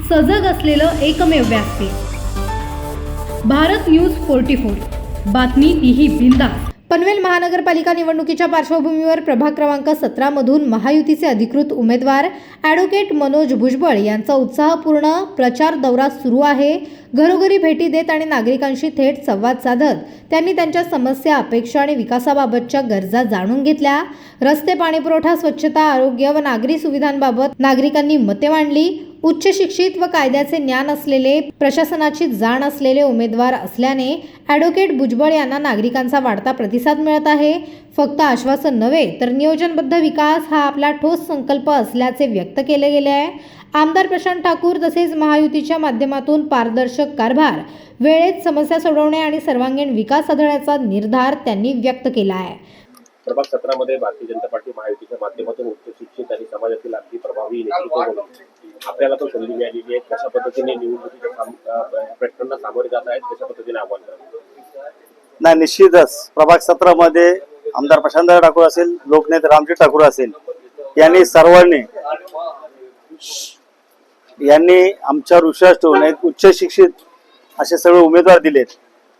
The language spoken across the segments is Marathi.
सजग असलेलं एकमेव व्यासपीठ भारत न्यूज 44। बातमी तीही बिनधास्त। पनवेल महानगरपालिका निवडणुकीच्या पार्श्वभूमीवर प्रभाग क्रमांक 17 मधून महायुतीचे अधिकृत उमेदवार ॲडव्होकेट मनोज भुजबळ यांचा उत्साहपूर्ण प्रचार दौरा सुरू आहे। घरोघरी भेटी देत आणि नागरिकांशी थेट संवाद साधत त्यांनी त्यांच्या समस्या, अपेक्षा आणि विकासाबाबतच्या गरजा जाणून घेतल्या। रस्ते, पाणीपुरवठा, स्वच्छता, आरोग्य व नागरी सुविधांबाबत नागरिकांनी मते मांडली। उच्च शिक्षित व कायद्याचे ज्ञान असलेले, प्रशासनाची जाण असलेले उमेदवार असल्याने ॲडव्होकेट भुजबळ यांना नागरिकांचा वाढता प्रतिसाद मिळत आहे। फक्त आश्वासन नव्हे तर नियोजनबद्ध विकास हा आपला ठोस संकल्प असल्याचे व्यक्त केले गेले आहे। आमदार प्रशांत ठाकूर तसेच महायुतीच्या माध्यमातून पारदर्शक कारभार, वेळेत समस्या सोडवणे आणि सर्वांगीण विकास साधण्याचा निर्धार त्यांनी व्यक्त केला आहे। प्रभाग 17 मध्ये भारतीय जनता पार्टी महायुतीच्या माध्यमातून उच्च शिक्षित आणि समाजातील अगदी प्रभावी नेतृत्व म्हणून आपल्याला तो संधी मिळालेली आहे। कशा पद्धतीने निवडणुकीच्या प्रश्नांना सामोरे जात आहेत, कशा पद्धतीने आव्हान करतात? नाही, निश्चितच प्रभाग 17 मध्ये आमदार प्रशांत ठाकूर असेल, लोकनेते रामजी ठाकूर असेल, यांनी सर्वांनी आमच्यावर विश्वास ठेवून एक उच्च शिक्षित असे सगळे उमेदवार दिलेत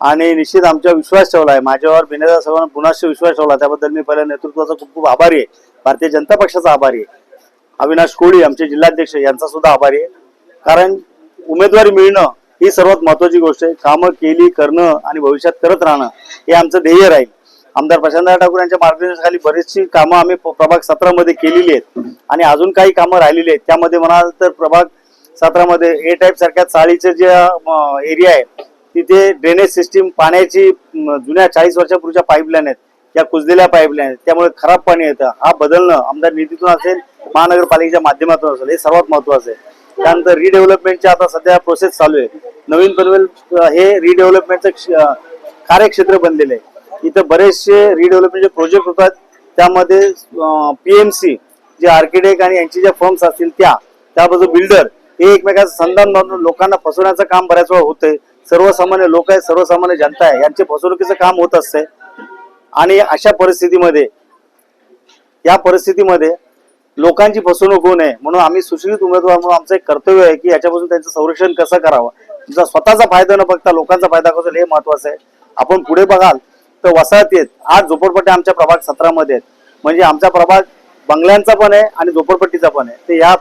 आणि निश्चित आमच्यावर विश्वास ठेवला आहे। माझ्यावर बिनधास्त सर्वांना पुन्हा विश्वास ठेवला, त्याबद्दल मी पहिल्या नेतृत्वाचा खूप खूप आभारी आहे। भारतीय जनता पक्षाचा आभारी आहे। अविनाश कोळी आमचे जिल्हाध्यक्ष यांचा सुद्धा आभारी आहे, कारण उमेदवारी मिळणं ही सर्वात महत्वाची गोष्ट आहे। कामं केली, करणं आणि भविष्यात करत राहणं हे आमचं ध्येय राहील। आमदार प्रशांत ठाकूर यांच्या मार्गदर्शनाखाली बरीचशी कामं आम्ही प्रभाग 17 मध्ये केलेली आहेत आणि अजून काही कामं राहिलेली आहेत। त्यामध्ये म्हणाल तर प्रभाग 17 मध्ये ए टाईप सारख्या चाळीचे जे एरिया आहे तिथे ड्रेनेज सिस्टीम, पाण्याची जुन्या 40 वर्षापूर्वीच्या पाईपलाईन आहेत, त्या कुजलेल्या पाईपलाईन आहेत, त्यामुळे खराब पाणी येतं। हा बदलणं आमदार निधीतून असेल, महानगरपालिकेच्या माध्यमातून असेल, हे सर्वात महत्वाचं आहे। त्यानंतर रिडेव्हलपमेंटचे आता सध्या प्रोसेस चालू आहे। नवीन पनवेल हे रिडेव्हलपमेंटचं कार्यक्षेत्र बनलेलं आहे। इथं बरेचसे रिडेव्हलपमेंटचे प्रोजेक्ट होतात, त्यामध्ये PMC जे आर्किटेक्ट आणि यांची ज्या फर्म्स असतील त्याबद्दल बिल्डर हे एकमेकांचं संधान बांधून लोकांना फसवण्याचं काम बऱ्याच वेळा होतंय। सर्वसामान्य लोक आहेत, सर्वसामान्य जनता आहे, यांचे फसवणुकीचं काम होत असते आणि अशा परिस्थितीमध्ये लोकांची फसवणूक होऊ नये म्हणून आम्ही सुशिक्षित उमेदवार म्हणून आमचं एक कर्तव्य आहे की याच्यापासून त्यांचं संरक्षण कसं करावं, तुमचा स्वतःचा फायदा न बघता लोकांचा फायदा कसा हे महत्वाचं आहे। आपण पुढे बघाल तर वसाहतीत 8 झोपडपट्ट्या आमच्या प्रभाग 17 मध्ये आहेत, म्हणजे आमचा प्रभाग बंगल्यांचा पण आहे आणि झोपडपट्टीचा पण आहे। ते या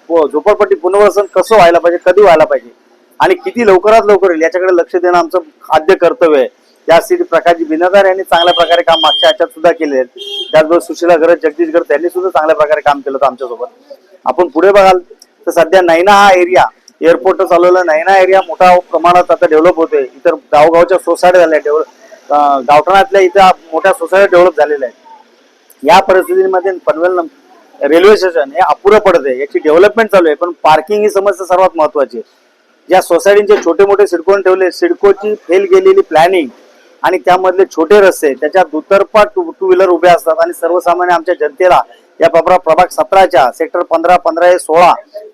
झोपडपट्टी पुनर्वसन कसं व्हायला पाहिजे, कधी व्हायला पाहिजे आणि किती लवकरात लवकर येईल याच्याकडे लक्ष देणं आमचं आद्य कर्तव्य आहे। त्यासाठी प्रकाशजी बिनादार यांनी चांगल्या प्रकारे काम मागच्या ह्याच्यात सुद्धा केले आहे। त्याचबरोबर सुशीला गरज, जगदीश गरज त्यांनी सुद्धा चांगल्या प्रकारे काम केलं होतं आमच्यासोबत। आपण पुढे बघाल तर सध्या नैना हा एरिया, एअरपोर्ट चालवलं, नैना एरिया मोठ्या प्रमाणात आता डेव्हलप होतोय। इतर गावगावच्या सोसायटी झाल्या, गावठाणातल्या इथं मोठ्या सोसायटी डेव्हलप झालेल्या आहेत। या परिस्थितीमध्ये पनवेल रेल्वे स्टेशन हे अपुरं पडते, याची डेव्हलपमेंट चालू आहे, पण पार्किंग ही समस्या सर्वात महत्वाची आहे। ज्या सोसायटीचे छोटे मोठे सिडकोन ठेवले, सिडकोची फेल गेलेली प्लॅनिंग आणि त्यामधले छोटे रस्ते, त्याच्यात दुतर्फा टू व्हीलर उभे असतात आणि सर्वसामान्य आमच्या जनतेला या प्रभाग 17च्या सेक्टर 15, 15A, 16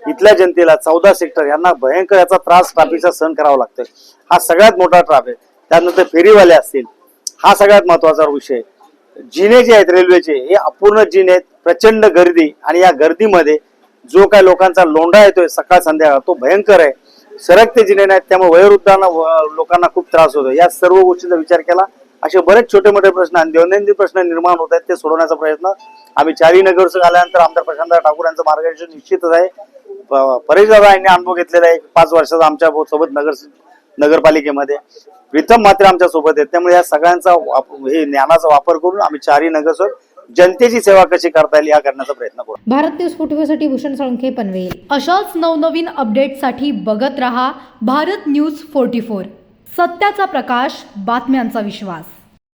इथल्या जनतेला 14 सेक्टर यांना भयंकर याचा त्रास ट्रॅफिकचा सहन करावा लागतोय। हा सगळ्यात मोठा ट्रॅफिक। त्यानंतर फेरीवाले असतील, हा सगळ्यात महत्वाचा विषय। जिने जे आहेत रेल्वेचे हे अपूर्ण जिने आहेत, प्रचंड गर्दी आणि या गर्दीमध्ये जो काही लोकांचा लोंढा येतोय सकाळ संध्याकाळ तो भयंकर आहे। सरकते जिने नाहीत, त्यामुळे वयोवृद्धांना लोकांना खूप त्रास होतो। या सर्व गोष्टींचा विचार केला, असे बरेच छोटे मोठे प्रश्न आणि दैनंदिन प्रश्न निर्माण होत आहेत, ते सोडवण्याचा प्रयत्न आम्ही 4 नगरसेवक आल्यानंतर आमदार प्रशांत ठाकूर यांचं मार्गदर्शन निश्चितच आहे। परेश दादा यांनी अनुभव घेतलेला आहे 5 वर्षाचा आमच्या सोबत नगरपालिकेमध्ये, प्रीतम मात्र आमच्या सोबत आहेत। त्यामुळे या सगळ्यांचा हे ज्ञानाचा वापर करून आम्ही 4 नगरसेवक जनतेची सेवा कशी करता येईल या करण्याचा प्रयत्न करू। भारत न्यूज 44 साठी भूषण साळुंखे, पनवेल। अशाच नवनवीन अपडेटसाठी बघत रहा भारत न्यूज 44। सत्याचा प्रकाश, बातम्यांचा विश्वास।